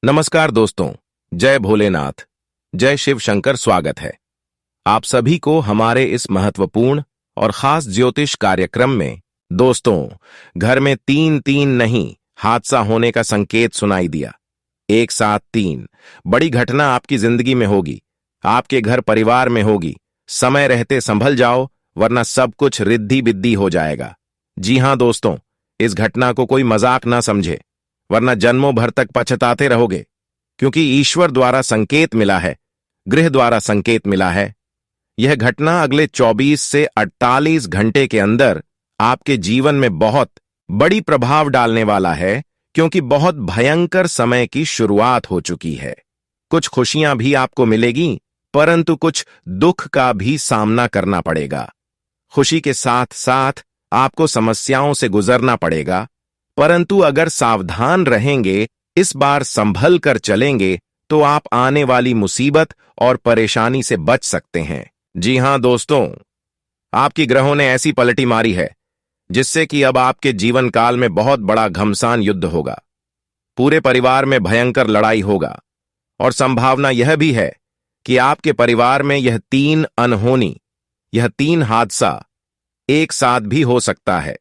नमस्कार दोस्तों, जय भोलेनाथ, जय शिव शंकर। स्वागत है आप सभी को हमारे इस महत्वपूर्ण और खास ज्योतिष कार्यक्रम में। दोस्तों, घर में तीन तीन नहीं, हादसा होने का संकेत सुनाई दिया। एक साथ तीन बड़ी घटना आपकी जिंदगी में होगी, आपके घर परिवार में होगी। समय रहते संभल जाओ, वरना सब कुछ रिद्धी बिद्दी हो जाएगा। जी हां दोस्तों, इस घटना को कोई मजाक ना समझे, वरना जन्मों भर तक पछताते रहोगे। क्योंकि ईश्वर द्वारा संकेत मिला है, गृह द्वारा संकेत मिला है। यह घटना अगले 24 से 48 घंटे के अंदर आपके जीवन में बहुत बड़ी प्रभाव डालने वाला है, क्योंकि बहुत भयंकर समय की शुरुआत हो चुकी है। कुछ खुशियां भी आपको मिलेगी, परंतु कुछ दुख का भी सामना करना पड़ेगा। खुशी के साथ साथ आपको समस्याओं से गुजरना पड़ेगा, परंतु अगर सावधान रहेंगे, इस बार संभल कर चलेंगे, तो आप आने वाली मुसीबत और परेशानी से बच सकते हैं। जी हां दोस्तों, आपकी ग्रहों ने ऐसी पलटी मारी है जिससे कि अब आपके जीवन काल में बहुत बड़ा घमसान युद्ध होगा। पूरे परिवार में भयंकर लड़ाई होगा, और संभावना यह भी है कि आपके परिवार में यह तीन हादसा एक साथ भी हो सकता है,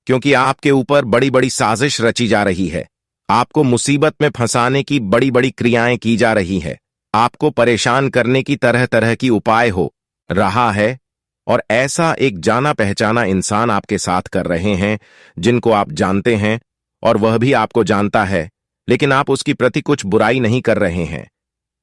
क्योंकि आपके ऊपर बड़ी बड़ी साजिश रची जा रही है। आपको मुसीबत में फंसाने की बड़ी बड़ी क्रियाएं की जा रही है। आपको परेशान करने की तरह तरह की उपाय हो रहा है, और ऐसा एक जाना पहचाना इंसान आपके साथ कर रहे हैं, जिनको आप जानते हैं और वह भी आपको जानता है, लेकिन आप उसकी प्रति कुछ बुराई नहीं कर रहे हैं।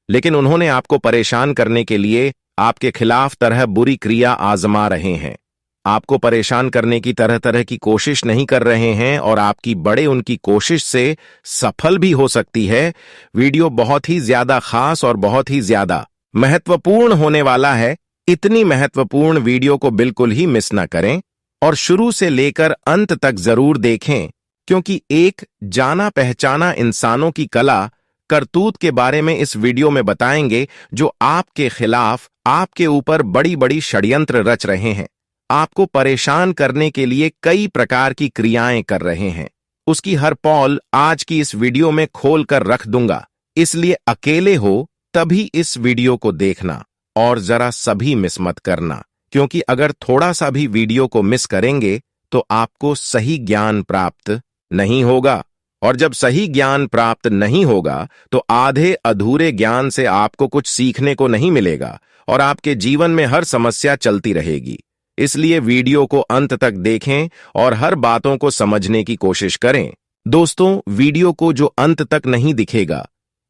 लेकिन उन्होंने आपको परेशान करने के लिए आपके खिलाफ तरह बुरी क्रिया आजमा रहे हैं। आपको परेशान करने की तरह तरह की कोशिश नहीं कर रहे हैं, और आपकी बड़े उनकी कोशिश से सफल भी हो सकती है। वीडियो बहुत ही ज्यादा खास और बहुत ही ज्यादा महत्वपूर्ण होने वाला है। इतनी महत्वपूर्ण वीडियो को बिल्कुल ही मिस ना करें, और शुरू से लेकर अंत तक जरूर देखें, क्योंकि एक जाना पहचाना इंसानों की कला करतूत के बारे में इस वीडियो में बताएंगे, जो आपके खिलाफ आपके ऊपर बड़ी बड़ी षड्यंत्र रच रहे हैं, आपको परेशान करने के लिए कई प्रकार की क्रियाएं कर रहे हैं। उसकी हर पॉल आज की इस वीडियो में खोल कर रख दूंगा, इसलिए अकेले हो तभी इस वीडियो को देखना, और जरा सभी मिस मत करना, क्योंकि अगर थोड़ा सा भी वीडियो को मिस करेंगे तो आपको सही ज्ञान प्राप्त नहीं होगा, और जब सही ज्ञान प्राप्त नहीं होगा तो आधे अधूरे ज्ञान से आपको कुछ सीखने को नहीं मिलेगा, और आपके जीवन में हर समस्या चलती रहेगी। इसलिए वीडियो को अंत तक देखें और हर बातों को समझने की कोशिश करें। दोस्तों, वीडियो को जो अंत तक नहीं दिखेगा,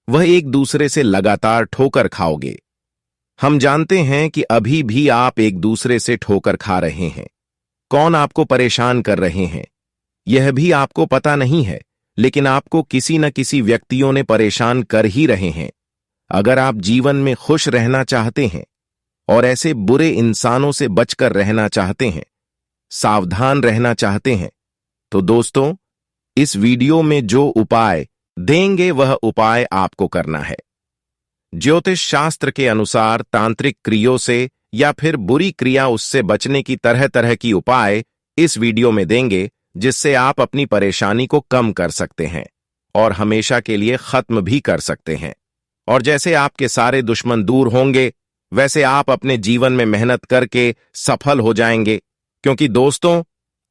वह एक दूसरे से लगातार ठोकर खाओगे। हम जानते हैं कि अभी भी आप एक दूसरे से ठोकर खा रहे हैं। कौन आपको परेशान कर रहे हैं, यह भी आपको पता नहीं है, लेकिन आपको किसी न किसी व्यक्तियों ने परेशान कर ही रहे हैं। अगर आप जीवन में खुश रहना चाहते हैं और ऐसे बुरे इंसानों से बचकर रहना चाहते हैं, सावधान रहना चाहते हैं, तो दोस्तों, इस वीडियो में जो उपाय देंगे वह उपाय आपको करना है। ज्योतिष शास्त्र के अनुसार तांत्रिक क्रियों से या फिर बुरी क्रिया उससे बचने की तरह तरह की उपाय इस वीडियो में देंगे, जिससे आप अपनी परेशानी को कम कर सकते हैं और हमेशा के लिए खत्म भी कर सकते हैं। और जैसे आपके सारे दुश्मन दूर होंगे, वैसे आप अपने जीवन में मेहनत करके सफल हो जाएंगे। क्योंकि दोस्तों,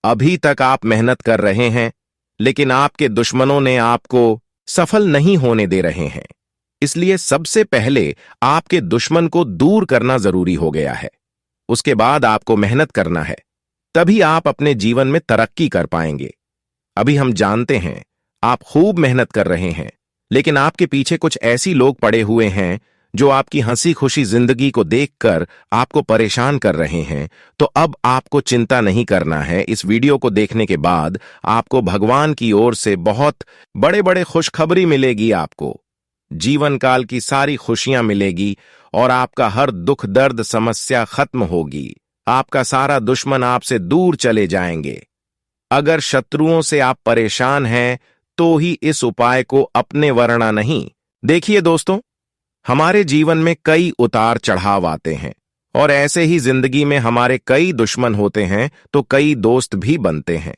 अभी तक आप मेहनत कर रहे हैं, लेकिन आपके दुश्मनों ने आपको सफल नहीं होने दे रहे हैं। इसलिए सबसे पहले आपके दुश्मन को दूर करना जरूरी हो गया है। उसके बाद आपको मेहनत करना है, तभी आप अपने जीवन में तरक्की कर पाएंगे। अभी हम जानते हैं आप खूब मेहनत कर रहे हैं, लेकिन आपके पीछे कुछ ऐसी लोग पड़े हुए हैं जो आपकी हंसी खुशी जिंदगी को देखकर आपको परेशान कर रहे हैं। तो अब आपको चिंता नहीं करना है। इस वीडियो को देखने के बाद आपको भगवान की ओर से बहुत बड़े बड़े खुशखबरी मिलेगी। आपको जीवन काल की सारी खुशियां मिलेगी, और आपका हर दुख दर्द समस्या खत्म होगी। आपका सारा दुश्मन आपसे दूर चले जाएंगे। अगर शत्रुओं से आप परेशान हैं, तो ही इस उपाय को अपने वरना नहीं। देखिए दोस्तों, हमारे जीवन में कई उतार चढ़ाव आते हैं, और ऐसे ही जिंदगी में हमारे कई दुश्मन होते हैं तो कई दोस्त भी बनते हैं।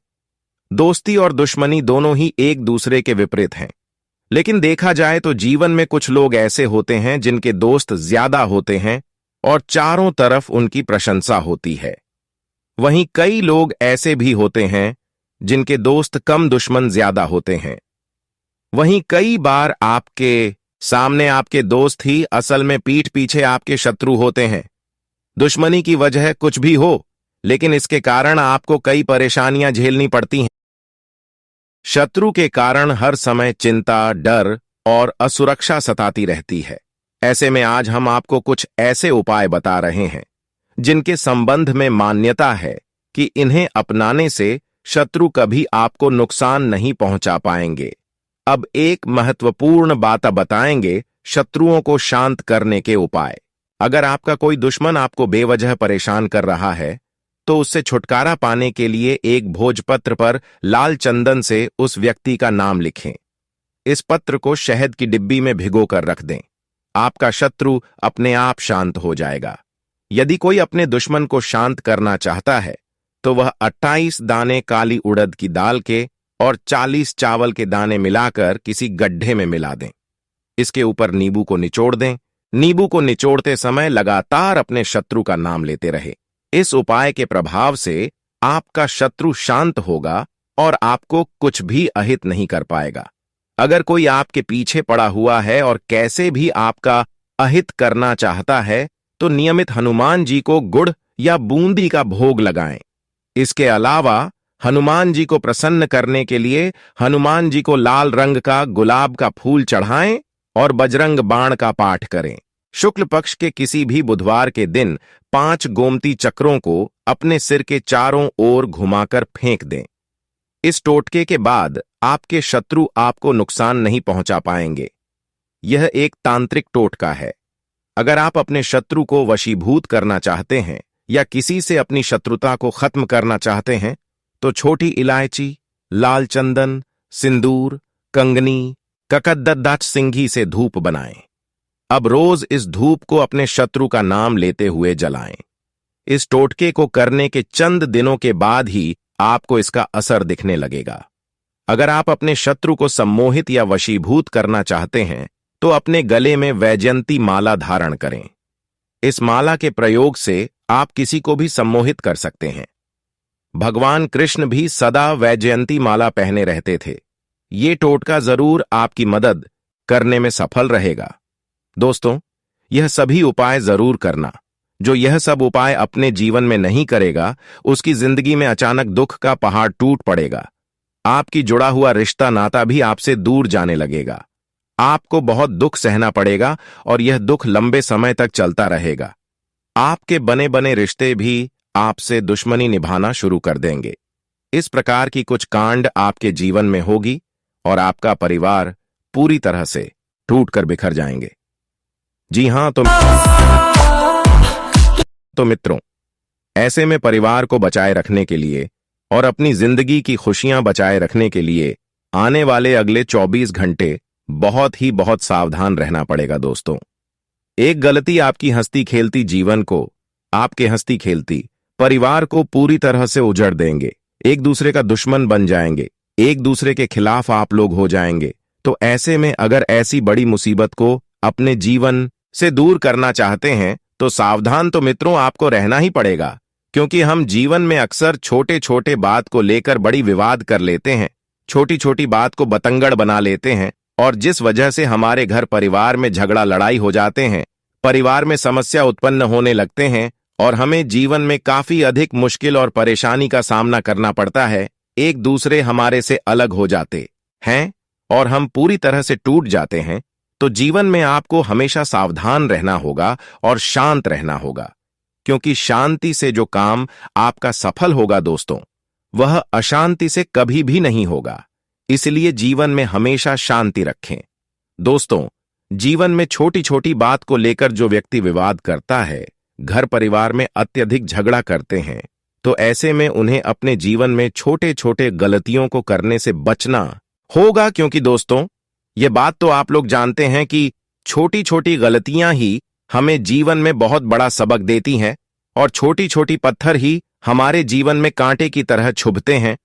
दोस्ती और दुश्मनी दोनों ही एक दूसरे के विपरीत हैं, लेकिन देखा जाए तो जीवन में कुछ लोग ऐसे होते हैं जिनके दोस्त ज्यादा होते हैं और चारों तरफ उनकी प्रशंसा होती है। वहीं कई लोग ऐसे भी होते हैं जिनके दोस्त कम, दुश्मन ज्यादा होते हैं। वहीं कई बार आपके सामने आपके दोस्त ही असल में पीठ पीछे आपके शत्रु होते हैं। दुश्मनी की वजह कुछ भी हो, लेकिन इसके कारण आपको कई परेशानियां झेलनी पड़ती हैं। शत्रु के कारण हर समय चिंता, डर और असुरक्षा सताती रहती है। ऐसे में आज हम आपको कुछ ऐसे उपाय बता रहे हैं जिनके संबंध में मान्यता है कि इन्हें अपनाने से शत्रु कभी आपको नुकसान नहीं पहुंचा पाएंगे। अब एक महत्वपूर्ण बात बताएंगे, शत्रुओं को शांत करने के उपाय। अगर आपका कोई दुश्मन आपको बेवजह परेशान कर रहा है तो उससे छुटकारा पाने के लिए एक भोजपत्र पर लाल चंदन से उस व्यक्ति का नाम लिखें। इस पत्र को शहद की डिब्बी में भिगोकर रख दें। आपका शत्रु अपने आप शांत हो जाएगा। यदि कोई अपने दुश्मन को शांत करना चाहता है तो वह 28 दाने काली उड़द की दाल के और 40 चावल के दाने मिलाकर किसी गड्ढे में मिला दें। इसके ऊपर नींबू को निचोड़ दें। नींबू को निचोड़ते समय लगातार अपने शत्रु का नाम लेते रहे। इस उपाय के प्रभाव से आपका शत्रु शांत होगा और आपको कुछ भी अहित नहीं कर पाएगा। अगर कोई आपके पीछे पड़ा हुआ है और कैसे भी आपका अहित करना चाहता है तो नियमित हनुमान जी को गुड़ या बूंदी का भोग लगाएं। इसके अलावा हनुमान जी को प्रसन्न करने के लिए हनुमान जी को लाल रंग का गुलाब का फूल चढ़ाएं और बजरंग बाण का पाठ करें। शुक्ल पक्ष के किसी भी बुधवार के दिन 5 गोमती चक्रों को अपने सिर के चारों ओर घुमाकर फेंक दें। इस टोटके के बाद आपके शत्रु आपको नुकसान नहीं पहुंचा पाएंगे। यह एक तांत्रिक टोटका है। अगर आप अपने शत्रु को वशीभूत करना चाहते हैं या किसी से अपनी शत्रुता को खत्म करना चाहते हैं तो छोटी इलायची, लाल चंदन, सिंदूर, कंगनी, ककद्ददाच सिंघी से धूप बनाएं। अब रोज इस धूप को अपने शत्रु का नाम लेते हुए जलाएं। इस टोटके को करने के चंद दिनों के बाद ही आपको इसका असर दिखने लगेगा। अगर आप अपने शत्रु को सम्मोहित या वशीभूत करना चाहते हैं तो अपने गले में वैजयंती माला धारण करें। इस माला के प्रयोग से आप किसी को भी सम्मोहित कर सकते हैं। भगवान कृष्ण भी सदा वैजयंती माला पहने रहते थे। ये टोटका जरूर आपकी मदद करने में सफल रहेगा। दोस्तों, यह सभी उपाय जरूर करना। जो यह सब उपाय अपने जीवन में नहीं करेगा उसकी जिंदगी में अचानक दुख का पहाड़ टूट पड़ेगा। आपकी जुड़ा हुआ रिश्ता नाता भी आपसे दूर जाने लगेगा। आपको बहुत दुख सहना पड़ेगा और यह दुख लंबे समय तक चलता रहेगा। आपके बने बने रिश्ते भी आपसे दुश्मनी निभाना शुरू कर देंगे। इस प्रकार की कुछ कांड आपके जीवन में होगी और आपका परिवार पूरी तरह से टूटकर बिखर जाएंगे। जी हां, तो मित्रों, ऐसे में परिवार को बचाए रखने के लिए और अपनी जिंदगी की खुशियां बचाए रखने के लिए आने वाले अगले 24 घंटे बहुत सावधान रहना पड़ेगा। दोस्तों, एक गलती आपकी हंसती खेलती जीवन को, आपके हंसती खेलती परिवार को पूरी तरह से उजड़ देंगे। एक दूसरे का दुश्मन बन जाएंगे, एक दूसरे के खिलाफ आप लोग हो जाएंगे। तो ऐसे में अगर ऐसी बड़ी मुसीबत को अपने जीवन से दूर करना चाहते हैं तो सावधान तो मित्रों आपको रहना ही पड़ेगा, क्योंकि हम जीवन में अक्सर छोटे छोटे बात को लेकर बड़ी विवाद कर लेते हैं, छोटी छोटी बात को बतंगड़ बना लेते हैं और जिस वजह से हमारे घर परिवार में झगड़ा लड़ाई हो जाते हैं, परिवार में समस्या उत्पन्न होने लगते हैं और हमें जीवन में काफी अधिक मुश्किल और परेशानी का सामना करना पड़ता है। एक दूसरे हमारे से अलग हो जाते हैं और हम पूरी तरह से टूट जाते हैं। तो जीवन में आपको हमेशा सावधान रहना होगा और शांत रहना होगा, क्योंकि शांति से जो काम आपका सफल होगा दोस्तों, वह अशांति से कभी भी नहीं होगा। इसलिए जीवन में हमेशा शांति रखें। दोस्तों, जीवन में छोटी छोटी बात को लेकर जो व्यक्ति विवाद करता है, घर परिवार में अत्यधिक झगड़ा करते हैं, तो ऐसे में उन्हें अपने जीवन में छोटे छोटे गलतियों को करने से बचना होगा, क्योंकि दोस्तों, ये बात तो आप लोग जानते हैं कि छोटी छोटी गलतियां ही हमें जीवन में बहुत बड़ा सबक देती हैं और छोटी छोटी पत्थर ही हमारे जीवन में कांटे की तरह छुभते हैं।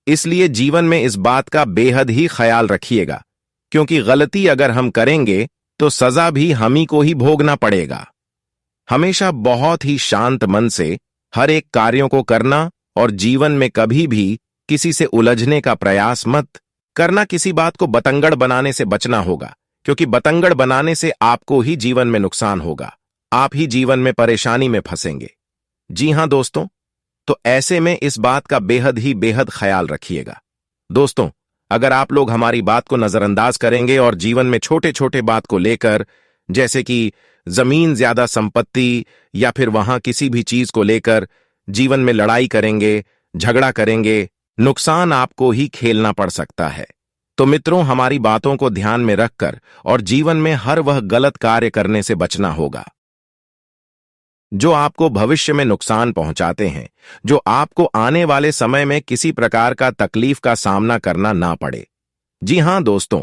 इसलिए जीवन में इस बात का बेहद ही ख्याल रखिएगा क्योंकि गलती अगर हम करेंगे तो सजा भी हम ही को ही भोगना पड़ेगा। हमेशा बहुत ही शांत मन से हर एक कार्यों को करना और जीवन में कभी भी किसी से उलझने का प्रयास मत करना। किसी बात को बतंगड़ बनाने से बचना होगा, क्योंकि बतंगड़ बनाने से आपको ही जीवन में नुकसान होगा, आप ही जीवन में परेशानी में फंसेंगे। जी हां दोस्तों, तो ऐसे में इस बात का बेहद ही बेहद ख्याल रखिएगा। दोस्तों, अगर आप लोग हमारी बात को नजरअंदाज करेंगे और जीवन में छोटे छोटे बात को लेकर, जैसे कि जमीन ज्यादा संपत्ति या फिर वहां किसी भी चीज को लेकर जीवन में लड़ाई करेंगे, झगड़ा करेंगे, नुकसान आपको ही खेलना पड़ सकता है। तो मित्रों, हमारी बातों को ध्यान में रखकर और जीवन में हर वह गलत कार्य करने से बचना होगा जो आपको भविष्य में नुकसान पहुंचाते हैं, जो आपको आने वाले समय में किसी प्रकार का तकलीफ का सामना करना ना पड़े। जी हां दोस्तों,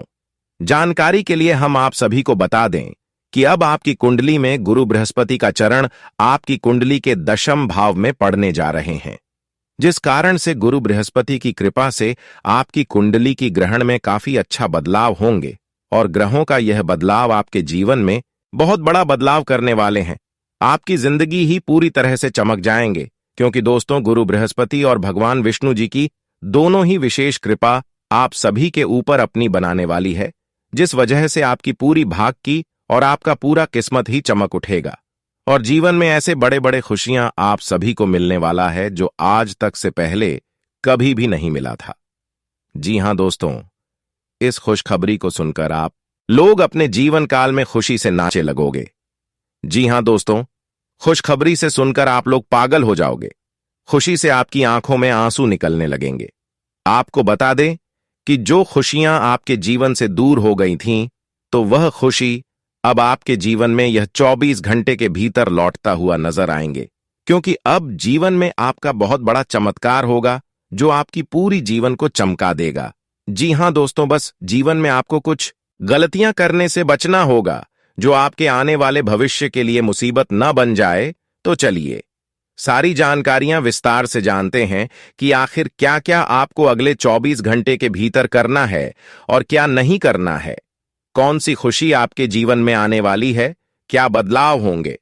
जानकारी के लिए हम आप सभी को बता दें कि अब आपकी कुंडली में गुरु बृहस्पति का चरण आपकी कुंडली के दशम भाव में पड़ने जा रहे हैं, जिस कारण से गुरु बृहस्पति की कृपा से आपकी कुंडली की ग्रहण में काफी अच्छा बदलाव होंगे और ग्रहों का यह बदलाव आपके जीवन में बहुत बड़ा बदलाव करने वाले हैं। आपकी जिंदगी ही पूरी तरह से चमक जाएंगे, क्योंकि दोस्तों गुरु बृहस्पति और भगवान विष्णु जी की दोनों ही विशेष कृपा आप सभी के ऊपर अपनी बनाने वाली है, जिस वजह से आपकी पूरी भाग की और आपका पूरा किस्मत ही चमक उठेगा और जीवन में ऐसे बड़े बड़े खुशियां आप सभी को मिलने वाला है जो आज तक से पहले कभी भी नहीं मिला था। जी हां दोस्तों, इस खुशखबरी को सुनकर आप लोग अपने जीवन काल में खुशी से नाचे लगोगे। जी हां दोस्तों, खुशखबरी से सुनकर आप लोग पागल हो जाओगे। खुशी से आपकी आंखों में आंसू निकलने लगेंगे। आपको बता दें कि जो खुशियां आपके जीवन से दूर हो गई थीं, तो वह खुशी अब आपके जीवन में यह 24 घंटे के भीतर लौटता हुआ नजर आएंगे, क्योंकि अब जीवन में आपका बहुत बड़ा चमत्कार होगा जो आपकी पूरी जीवन को चमका देगा। जी हां दोस्तों, बस जीवन में आपको कुछ गलतियां करने से बचना होगा जो आपके आने वाले भविष्य के लिए मुसीबत न बन जाए। तो चलिए सारी जानकारियां विस्तार से जानते हैं कि आखिर क्या क्या आपको अगले 24 घंटे के भीतर करना है और क्या नहीं करना है। कौन सी खुशी आपके जीवन में आने वाली है, क्या बदलाव होंगे।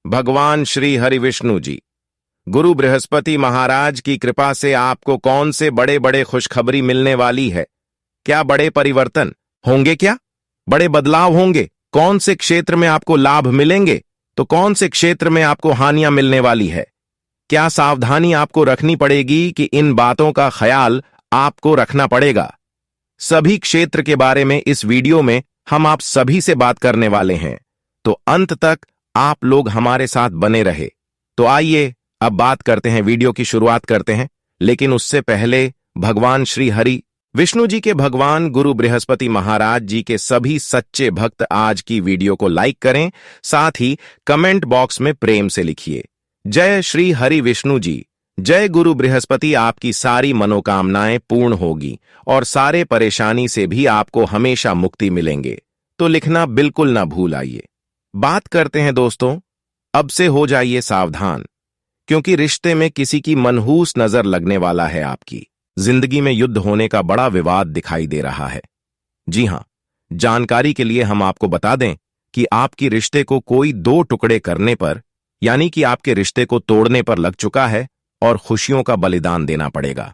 भगवान श्री हरि विष्णु जी, गुरु बृहस्पति महाराज की कृपा से आपको कौन से बड़े बड़े खुशखबरी मिलने वाली है, क्या बड़े परिवर्तन होंगे, क्या बड़े बदलाव होंगे, कौन से क्षेत्र में आपको लाभ मिलेंगे तो कौन से क्षेत्र में आपको हानियां मिलने वाली है, क्या सावधानी आपको रखनी पड़ेगी कि इन बातों का ख्याल आपको रखना पड़ेगा। सभी क्षेत्र के बारे में इस वीडियो में हम आप सभी से बात करने वाले हैं, तो अंत तक आप लोग हमारे साथ बने रहे। तो आइए अब बात करते हैं, वीडियो की शुरुआत करते हैं। लेकिन उससे पहले भगवान श्री हरि विष्णु जी के भगवान गुरु बृहस्पति महाराज जी के सभी सच्चे भक्त आज की वीडियो को लाइक करें, साथ ही कमेंट बॉक्स में प्रेम से लिखिए, जय श्री हरि विष्णु जी, जय गुरु बृहस्पति। आपकी सारी मनोकामनाएं पूर्ण होगी और सारे परेशानी से भी आपको हमेशा मुक्ति मिलेंगे। तो लिखना बिल्कुल ना भूल आइए। बात करते हैं दोस्तों, अब से हो जाइए सावधान, क्योंकि रिश्ते में किसी की मनहूस नजर लगने वाला है। आपकी जिंदगी में युद्ध होने का बड़ा विवाद दिखाई दे रहा है। जी हां, जानकारी के लिए हम आपको बता दें कि आपकी रिश्ते को कोई 2 टुकड़े करने पर, यानी कि आपके रिश्ते को तोड़ने पर लग चुका है और खुशियों का बलिदान देना पड़ेगा।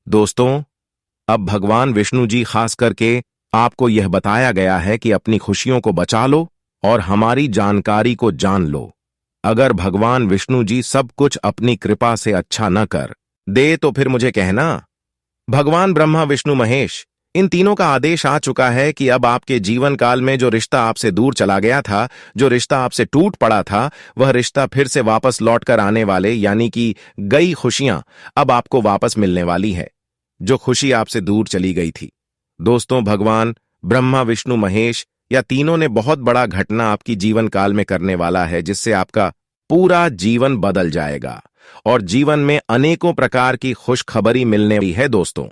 दोस्तों, अब भगवान विष्णु जी खास करके आपको यह बताया गया है कि अपनी खुशियों को बचा लो और हमारी जानकारी को जान लो। अगर भगवान विष्णु जी सब कुछ अपनी कृपा से अच्छा न कर दे तो फिर मुझे कहना। भगवान ब्रह्मा विष्णु महेश, इन तीनों का आदेश आ चुका है कि अब आपके जीवन काल में जो रिश्ता आपसे दूर चला गया था, जो रिश्ता आपसे टूट पड़ा था, वह रिश्ता फिर से वापस लौट कर आने वाले, यानी कि गई खुशियां अब आपको वापस मिलने वाली है, जो खुशी आपसे दूर चली गई थी। दोस्तों, भगवान ब्रह्मा विष्णु महेश या तीनों ने बहुत बड़ा घटना आपकी जीवन काल में करने वाला है, जिससे आपका पूरा जीवन बदल जाएगा और जीवन में अनेकों प्रकार की खुशखबरी मिलने वाली है। दोस्तों,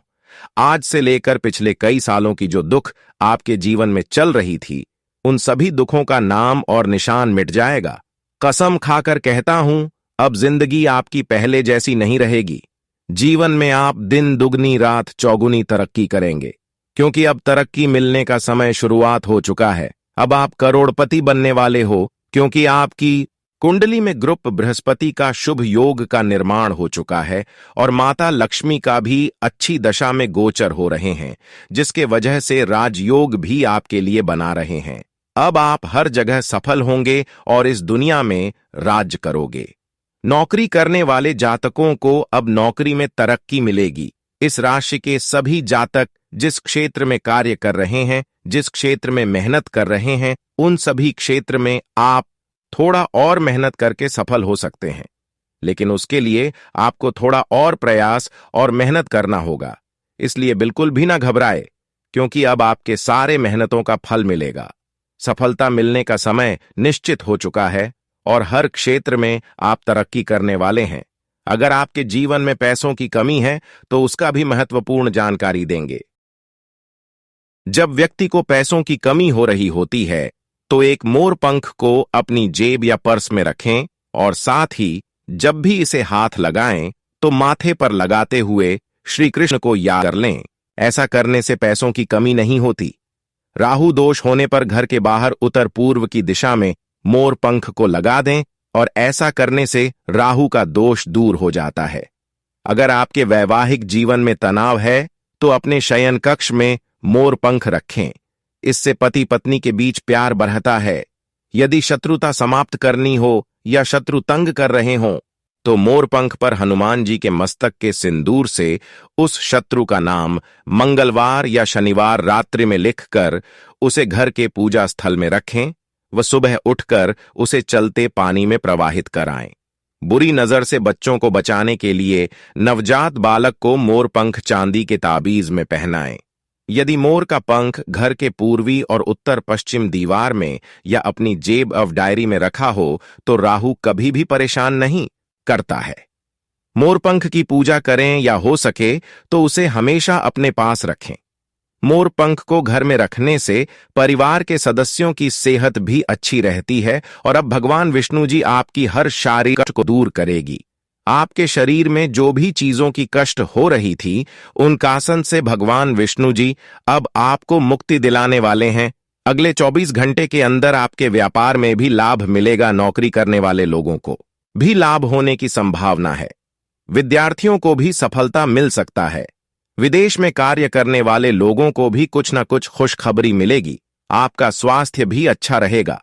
आज से लेकर पिछले कई सालों की जो दुख आपके जीवन में चल रही थी, उन सभी दुखों का नाम और निशान मिट जाएगा। कसम खाकर कहता हूं, अब जिंदगी आपकी पहले जैसी नहीं रहेगी। जीवन में आप दिन दुगनी रात चौगुनी तरक्की करेंगे। क्योंकि अब तरक्की मिलने का समय शुरुआत हो चुका है। अब आप करोड़पति बनने वाले हो, क्योंकि आपकी कुंडली में ग्रुप बृहस्पति का शुभ योग का निर्माण हो चुका है और माता लक्ष्मी का भी अच्छी दशा में गोचर हो रहे हैं, जिसके वजह से राजयोग भी आपके लिए बना रहे हैं। अब आप हर जगह सफल होंगे और इस दुनिया में राज करोगे। नौकरी करने वाले जातकों को अब नौकरी में तरक्की मिलेगी। इस राशि के सभी जातक जिस क्षेत्र में कार्य कर रहे हैं, जिस क्षेत्र में मेहनत कर रहे हैं, उन सभी क्षेत्र में आप थोड़ा और मेहनत करके सफल हो सकते हैं, लेकिन उसके लिए आपको थोड़ा और प्रयास और मेहनत करना होगा। इसलिए बिल्कुल भी ना घबराए, क्योंकि अब आपके सारे मेहनतों का फल मिलेगा। सफलता मिलने का समय निश्चित हो चुका है और हर क्षेत्र में आप तरक्की करने वाले हैं। अगर आपके जीवन में पैसों की कमी है तो उसका भी महत्वपूर्ण जानकारी देंगे। जब व्यक्ति को पैसों की कमी हो रही होती है तो एक मोर पंख को अपनी जेब या पर्स में रखें और साथ ही जब भी इसे हाथ लगाएं तो माथे पर लगाते हुए श्री कृष्ण को याद कर लें। ऐसा करने से पैसों की कमी नहीं होती। राहु दोष होने पर घर के बाहर उत्तर पूर्व की दिशा में मोर पंख को लगा दें और ऐसा करने से राहु का दोष दूर हो जाता है। अगर आपके वैवाहिक जीवन में तनाव है तो अपने शयन कक्ष में मोर पंख रखें। इससे पति पत्नी के बीच प्यार बढ़ता है। यदि शत्रुता समाप्त करनी हो या शत्रु तंग कर रहे हों तो मोर पंख पर हनुमान जी के मस्तक के सिंदूर से उस शत्रु का नाम मंगलवार या शनिवार रात्रि में लिखकर उसे घर के पूजा स्थल में रखें व सुबह उठकर उसे चलते पानी में प्रवाहित कराएं। बुरी नजर से बच्चों को बचाने के लिए नवजात बालक को मोर पंख चांदी के ताबीज में पहनाएं। यदि मोर का पंख घर के पूर्वी और उत्तर पश्चिम दीवार में या अपनी जेब ऑफ डायरी में रखा हो तो राहु कभी भी परेशान नहीं करता है। मोरपंख की पूजा करें या हो सके तो उसे हमेशा अपने पास रखें। मोरपंख को घर में रखने से परिवार के सदस्यों की सेहत भी अच्छी रहती है और अब भगवान विष्णु जी आपकी हर शारीरिक कष्ट को दूर करेगी। आपके शरीर में जो भी चीजों की कष्ट हो रही थी उन कासन से भगवान विष्णु जी अब आपको मुक्ति दिलाने वाले हैं। अगले 24 घंटे के अंदर आपके व्यापार में भी लाभ मिलेगा। नौकरी करने वाले लोगों को भी लाभ होने की संभावना है। विद्यार्थियों को भी सफलता मिल सकता है। विदेश में कार्य करने वाले लोगों को भी कुछ न कुछ खुशखबरी मिलेगी। आपका स्वास्थ्य भी अच्छा रहेगा।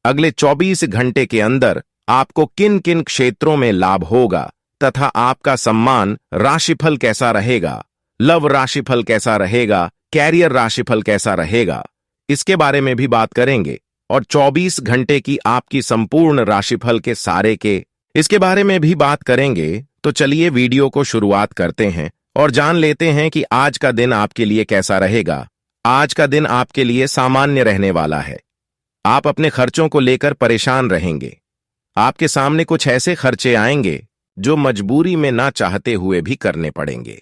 अगले 24 घंटे के अंदर आपको किन किन क्षेत्रों में लाभ होगा तथा आपका सम्मान राशिफल कैसा रहेगा, लव राशिफल कैसा रहेगा, कैरियर राशिफल कैसा रहेगा, इसके बारे में भी बात करेंगे। और 24 घंटे की आपकी संपूर्ण राशिफल के सारे के इसके बारे में भी बात करेंगे। तो चलिए वीडियो को शुरुआत करते हैं और जान लेते हैं कि आज का दिन आपके लिए कैसा रहेगा। आज का दिन आपके लिए सामान्य रहने वाला है। आप अपने खर्चों को लेकर परेशान रहेंगे। आपके सामने कुछ ऐसे खर्चे आएंगे जो मजबूरी में ना चाहते हुए भी करने पड़ेंगे।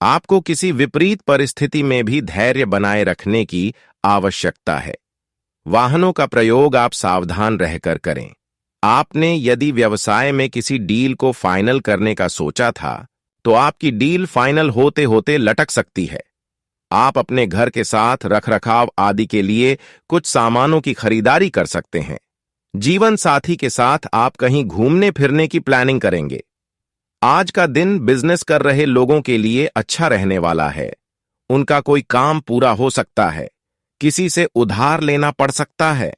आपको किसी विपरीत परिस्थिति में भी धैर्य बनाए रखने की आवश्यकता है। वाहनों का प्रयोग आप सावधान रहकर करें। आपने यदि व्यवसाय में किसी डील को फाइनल करने का सोचा था तो आपकी डील फाइनल होते होते लटक सकती है। आप अपने घर के साथ रखरखाव आदि के लिए कुछ सामानों की खरीदारी कर सकते हैं। जीवन साथी के साथ आप कहीं घूमने फिरने की प्लानिंग करेंगे। आज का दिन बिजनेस कर रहे लोगों के लिए अच्छा रहने वाला है। उनका कोई काम पूरा हो सकता है। किसी से उधार लेना पड़ सकता है।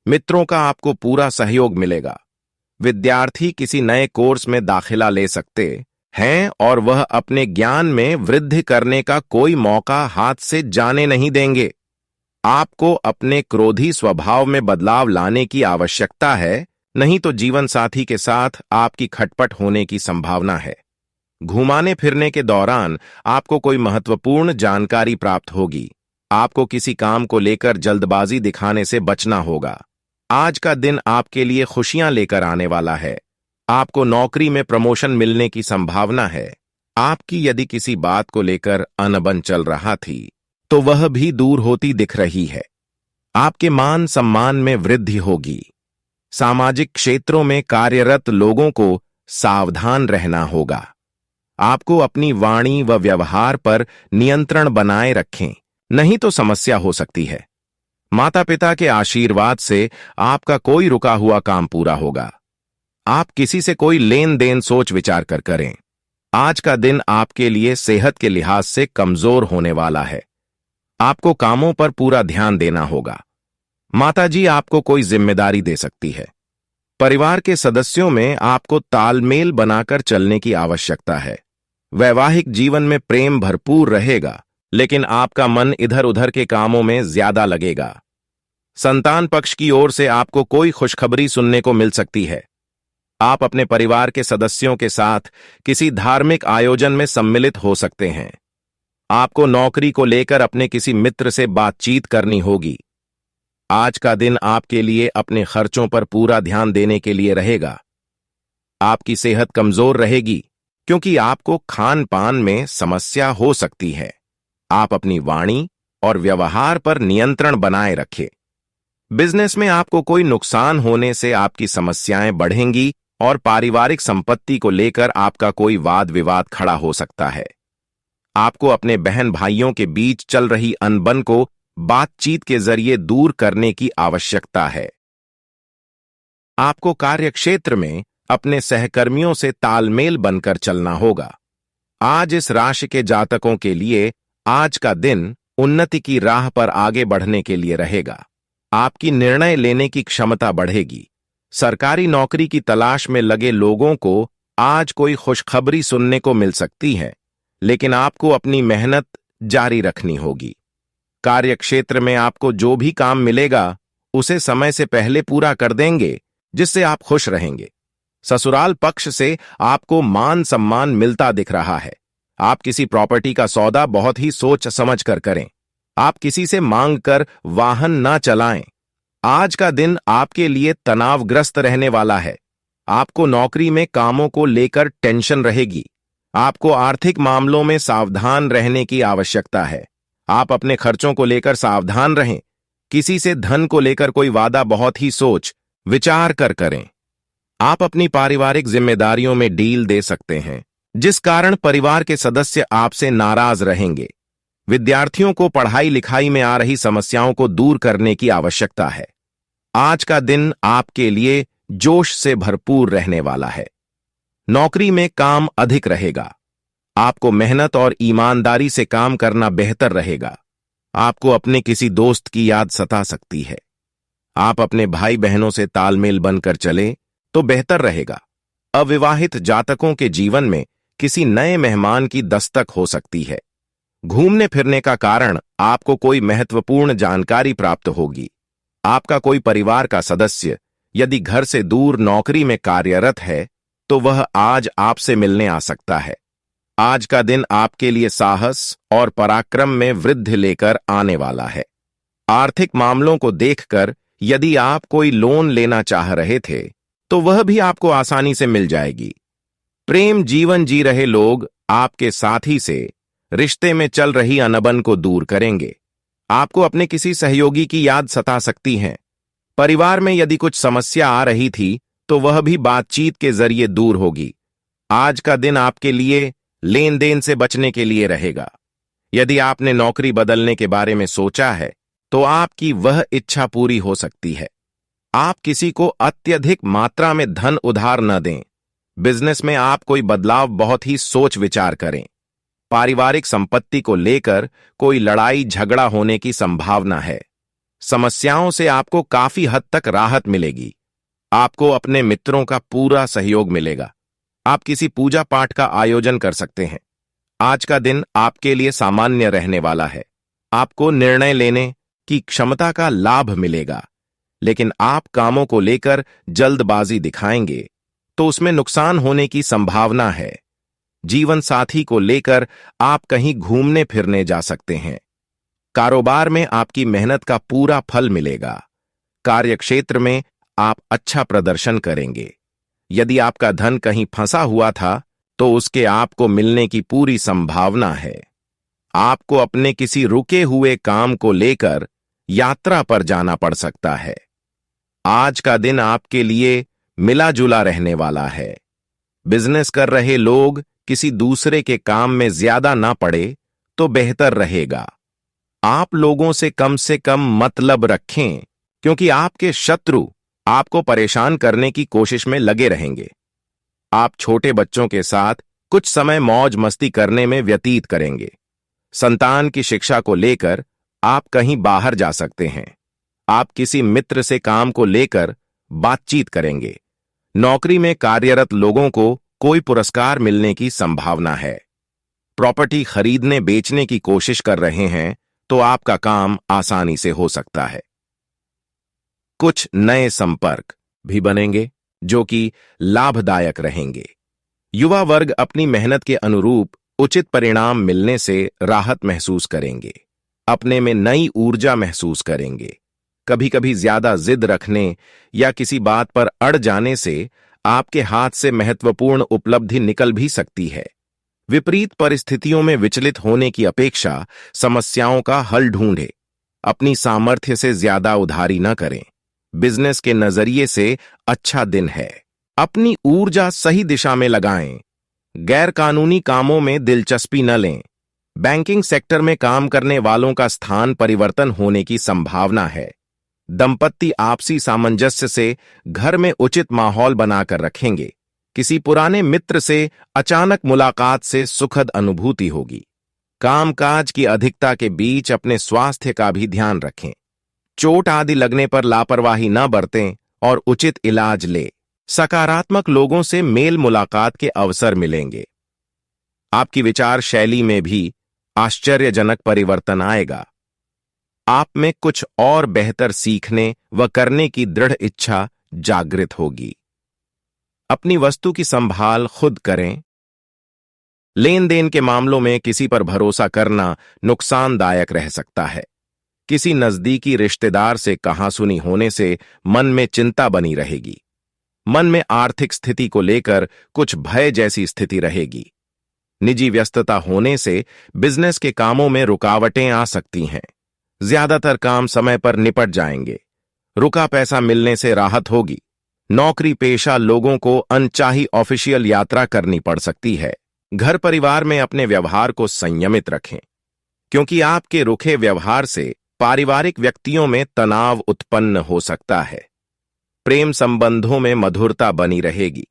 मित्रों का आपको पूरा सहयोग मिलेगा। विद्यार्थी किसी नए कोर्स में दाखिला ले सकते हैं और वह अपने ज्ञान में वृद्धि करने का कोई मौका हाथ से जाने नहीं देंगे। आपको अपने क्रोधी स्वभाव में बदलाव लाने की आवश्यकता है, नहीं तो जीवन साथी के साथ आपकी खटपट होने की संभावना है। घुमाने फिरने के दौरान आपको कोई महत्वपूर्ण जानकारी प्राप्त होगी। आपको किसी काम को लेकर जल्दबाजी दिखाने से बचना होगा। आज का दिन आपके लिए खुशियां लेकर आने वाला है। आपको नौकरी में प्रमोशन मिलने की संभावना है। आपकी यदि किसी बात को लेकर अनबन चल रहा थी तो वह भी दूर होती दिख रही है। आपके मान सम्मान में वृद्धि होगी। सामाजिक क्षेत्रों में कार्यरत लोगों को सावधान रहना होगा। आपको अपनी वाणी व व्यवहार पर नियंत्रण बनाए रखें। नहीं तो समस्या हो सकती है। माता पिता के आशीर्वाद से आपका कोई रुका हुआ काम पूरा होगा। आप किसी से कोई लेन देन सोच विचार कर करें। आज का दिन आपके लिए सेहत के लिहाज से कमजोर होने वाला है। आपको कामों पर पूरा ध्यान देना होगा। माताजी आपको कोई जिम्मेदारी दे सकती है। परिवार के सदस्यों में आपको तालमेल बनाकर चलने की आवश्यकता है। वैवाहिक जीवन में प्रेम भरपूर रहेगा, लेकिन आपका मन इधर उधर के कामों में ज्यादा लगेगा। संतान पक्ष की ओर से आपको कोई खुशखबरी सुनने को मिल सकती है। आप अपने परिवार के सदस्यों के साथ किसी धार्मिक आयोजन में सम्मिलित हो सकते हैं। आपको नौकरी को लेकर अपने किसी मित्र से बातचीत करनी होगी। आज का दिन आपके लिए अपने खर्चों पर पूरा ध्यान देने के लिए रहेगा। आपकी सेहत कमजोर रहेगी क्योंकि आपको खान पान में समस्या हो सकती है। आप अपनी वाणी और व्यवहार पर नियंत्रण बनाए रखें। बिजनेस में आपको कोई नुकसान होने से आपकी समस्याएं बढ़ेंगी और पारिवारिक संपत्ति को लेकर आपका कोई वाद विवाद खड़ा हो सकता है। आपको अपने बहन भाइयों के बीच चल रही अनबन को बातचीत के जरिए दूर करने की आवश्यकता है। आपको कार्यक्षेत्र में अपने सहकर्मियों से तालमेल बनकर चलना होगा। आज इस राशि के जातकों के लिए आज का दिन उन्नति की राह पर आगे बढ़ने के लिए रहेगा। आपकी निर्णय लेने की क्षमता बढ़ेगी। सरकारी नौकरी की तलाश में लगे लोगों को आज कोई खुशखबरी सुनने को मिल सकती है, लेकिन आपको अपनी मेहनत जारी रखनी होगी। कार्यक्षेत्र में आपको जो भी काम मिलेगा उसे समय से पहले पूरा कर देंगे, जिससे आप खुश रहेंगे। ससुराल पक्ष से आपको मान सम्मान मिलता दिख रहा है। आप किसी प्रॉपर्टी का सौदा बहुत ही सोच समझ कर करें। आप किसी से मांग कर वाहन ना चलाएं। आज का दिन आपके लिए तनावग्रस्त रहने वाला है। आपको नौकरी में कामों को लेकर टेंशन रहेगी। आपको आर्थिक मामलों में सावधान रहने की आवश्यकता है। आप अपने खर्चों को लेकर सावधान रहें। किसी से धन को लेकर कोई वादा बहुत ही सोच विचार कर करें। आप अपनी पारिवारिक जिम्मेदारियों में डील दे सकते हैं, जिस कारण परिवार के सदस्य आपसे नाराज रहेंगे। विद्यार्थियों को पढ़ाई लिखाई में आ रही समस्याओं को दूर करने की आवश्यकता है। आज का दिन आपके लिए जोश से भरपूर रहने वाला है। नौकरी में काम अधिक रहेगा। आपको मेहनत और ईमानदारी से काम करना बेहतर रहेगा। आपको अपने किसी दोस्त की याद सता सकती है। आप अपने भाई बहनों से तालमेल बनकर चले तो बेहतर रहेगा। अविवाहित जातकों के जीवन में किसी नए मेहमान की दस्तक हो सकती है। घूमने फिरने का कारण आपको कोई महत्वपूर्ण जानकारी प्राप्त होगी। आपका कोई परिवार का सदस्य यदि घर से दूर नौकरी में कार्यरत है तो वह आज आपसे मिलने आ सकता है। आज का दिन आपके लिए साहस और पराक्रम में वृद्धि लेकर आने वाला है। आर्थिक मामलों को देखकर यदि आप कोई लोन लेना चाह रहे थे तो वह भी आपको आसानी से मिल जाएगी। प्रेम जीवन जी रहे लोग आपके साथी से रिश्ते में चल रही अनबन को दूर करेंगे। आपको अपने किसी सहयोगी की याद सता सकती है। परिवार में यदि कुछ समस्या आ रही थी तो वह भी बातचीत के जरिए दूर होगी। आज का दिन आपके लिए लेन देन से बचने के लिए रहेगा। यदि आपने नौकरी बदलने के बारे में सोचा है तो आपकी वह इच्छा पूरी हो सकती है। आप किसी को अत्यधिक मात्रा में धन उधार न दें। बिजनेस में आप कोई बदलाव बहुत ही सोच विचार करें। पारिवारिक संपत्ति को लेकर कोई लड़ाई झगड़ा होने की संभावना है। समस्याओं से आपको काफी हद तक राहत मिलेगी। आपको अपने मित्रों का पूरा सहयोग मिलेगा। आप किसी पूजा पाठ का आयोजन कर सकते हैं। आज का दिन आपके लिए सामान्य रहने वाला है। आपको निर्णय लेने की क्षमता का लाभ मिलेगा, लेकिन आप कामों को लेकर जल्दबाजी दिखाएंगे तो उसमें नुकसान होने की संभावना है। जीवन साथी को लेकर आप कहीं घूमने फिरने जा सकते हैं। कारोबार में आपकी मेहनत का पूरा फल मिलेगा। कार्यक्षेत्र में आप अच्छा प्रदर्शन करेंगे। यदि आपका धन कहीं फंसा हुआ था तो उसके आपको मिलने की पूरी संभावना है। आपको अपने किसी रुके हुए काम को लेकर यात्रा पर जाना पड़ सकता है। आज का दिन आपके लिए मिला जुला रहने वाला है। बिजनेस कर रहे लोग किसी दूसरे के काम में ज्यादा ना पड़े तो बेहतर रहेगा। आप लोगों से कम मतलब रखें, क्योंकि आपके शत्रु आपको परेशान करने की कोशिश में लगे रहेंगे। आप छोटे बच्चों के साथ कुछ समय मौज मस्ती करने में व्यतीत करेंगे। संतान की शिक्षा को लेकर आप कहीं बाहर जा सकते हैं। आप किसी मित्र से काम को लेकर बातचीत करेंगे। नौकरी में कार्यरत लोगों को कोई पुरस्कार मिलने की संभावना है। प्रॉपर्टी खरीदने बेचने की कोशिश कर रहे हैं तो आपका काम आसानी से हो सकता है। कुछ नए संपर्क भी बनेंगे जो कि लाभदायक रहेंगे। युवा वर्ग अपनी मेहनत के अनुरूप उचित परिणाम मिलने से राहत महसूस करेंगे। अपने में नई ऊर्जा महसूस करेंगे। कभी कभी ज्यादा जिद रखने या किसी बात पर अड़ जाने से आपके हाथ से महत्वपूर्ण उपलब्धि निकल भी सकती है। विपरीत परिस्थितियों में विचलित होने की अपेक्षा समस्याओं का हल ढूंढें। अपनी सामर्थ्य से ज्यादा उधारी न करें। बिजनेस के नजरिए से अच्छा दिन है। अपनी ऊर्जा सही दिशा में लगाएं। गैर कानूनी कामों में दिलचस्पी न लें। बैंकिंग सेक्टर में काम करने वालों का स्थान परिवर्तन होने की संभावना है। दंपत्ति आपसी सामंजस्य से घर में उचित माहौल बनाकर रखेंगे। किसी पुराने मित्र से अचानक मुलाकात से सुखद अनुभूति होगी। कामकाज की अधिकता के बीच अपने स्वास्थ्य का भी ध्यान रखें। चोट आदि लगने पर लापरवाही न बरतें और उचित इलाज लें। सकारात्मक लोगों से मेल मुलाकात के अवसर मिलेंगे। आपकी विचार शैली में भी आश्चर्यजनक परिवर्तन आएगा। आप में कुछ और बेहतर सीखने व करने की दृढ़ इच्छा जागृत होगी। अपनी वस्तु की संभाल खुद करें। लेन देन के मामलों में किसी पर भरोसा करना नुकसानदायक रह सकता है। किसी नजदीकी रिश्तेदार से कहासुनी होने से मन में चिंता बनी रहेगी। मन में आर्थिक स्थिति को लेकर कुछ भय जैसी स्थिति रहेगी। निजी व्यस्तता होने से बिजनेस के कामों में रुकावटें आ सकती हैं। ज्यादातर काम समय पर निपट जाएंगे। रुका पैसा मिलने से राहत होगी। नौकरी पेशा लोगों को अनचाही ऑफिशियल यात्रा करनी पड़ सकती है। घर परिवार में अपने व्यवहार को संयमित रखें, क्योंकि आपके रुखे व्यवहार से पारिवारिक व्यक्तियों में तनाव उत्पन्न हो सकता है। प्रेम संबंधों में मधुरता बनी रहेगी।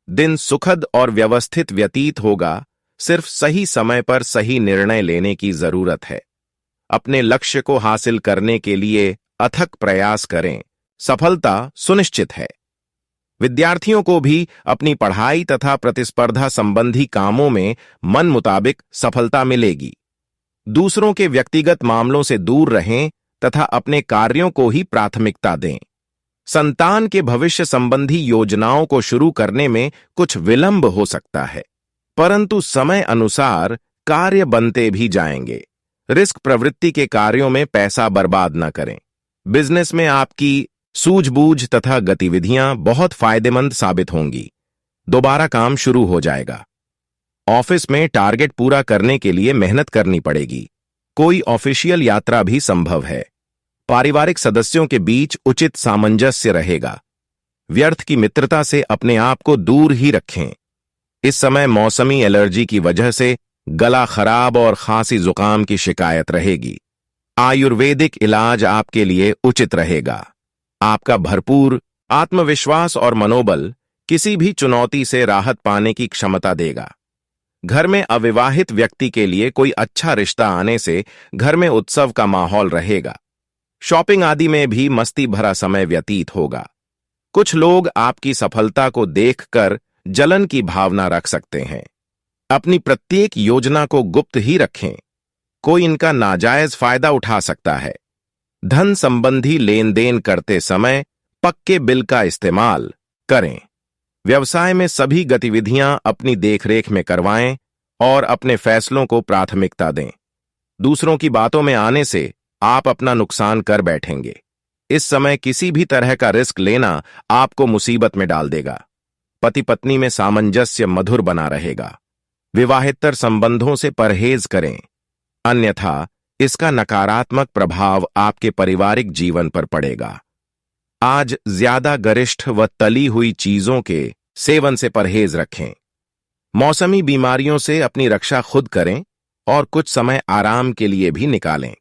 दिन सुखद और व्यवस्थित व्यतीत होगा। सिर्फ सही समय पर सही निर्णय लेने की जरूरत है। अपने लक्ष्य को हासिल करने के लिए अथक प्रयास करें। सफलता सुनिश्चित है। विद्यार्थियों को भी अपनी पढ़ाई तथा प्रतिस्पर्धा संबंधी कामों में मन मुताबिक सफलता मिलेगी। दूसरों के व्यक्तिगत मामलों से दूर रहें तथा अपने कार्यों को ही प्राथमिकता दें। संतान के भविष्य संबंधी योजनाओं को शुरू करने में कुछ विलंब हो सकता है, परंतु समय अनुसार कार्य बनते भी जाएंगे। रिस्क प्रवृत्ति के कार्यों में पैसा बर्बाद न करें। बिजनेस में आपकी सूझबूझ तथा गतिविधियां बहुत फायदेमंद साबित होंगी। दोबारा काम शुरू हो जाएगा। ऑफिस में टारगेट पूरा करने के लिए मेहनत करनी पड़ेगी। कोई ऑफिशियल यात्रा भी संभव है। पारिवारिक सदस्यों के बीच उचित सामंजस्य रहेगा। व्यर्थ की मित्रता से अपने आप को दूर ही रखें। इस समय मौसमी एलर्जी की वजह से गला खराब और खांसी जुकाम की शिकायत रहेगी। आयुर्वेदिक इलाज आपके लिए उचित रहेगा। आपका भरपूर आत्मविश्वास और मनोबल किसी भी चुनौती से राहत पाने की क्षमता देगा। घर में अविवाहित व्यक्ति के लिए कोई अच्छा रिश्ता आने से घर में उत्सव का माहौल रहेगा। शॉपिंग आदि में भी मस्ती भरा समय व्यतीत होगा। कुछ लोग आपकी सफलता को देखकर जलन की भावना रख सकते हैं। अपनी प्रत्येक योजना को गुप्त ही रखें। कोई इनका नाजायज फायदा उठा सकता है। धन संबंधी लेन देन करते समय पक्के बिल का इस्तेमाल करें। व्यवसाय में सभी गतिविधियां अपनी देखरेख में करवाएं और अपने फैसलों को प्राथमिकता दें। दूसरों की बातों में आने से आप अपना नुकसान कर बैठेंगे। इस समय किसी भी तरह का रिस्क लेना आपको मुसीबत में डाल देगा। पति पत्नी में सामंजस्य मधुर बना रहेगा। विवाहेतर संबंधों से परहेज करें, अन्यथा इसका नकारात्मक प्रभाव आपके पारिवारिक जीवन पर पड़ेगा। आज ज्यादा गरिष्ठ व तली हुई चीजों के सेवन से परहेज रखें। मौसमी बीमारियों से अपनी रक्षा खुद करें और कुछ समय आराम के लिए भी निकालें।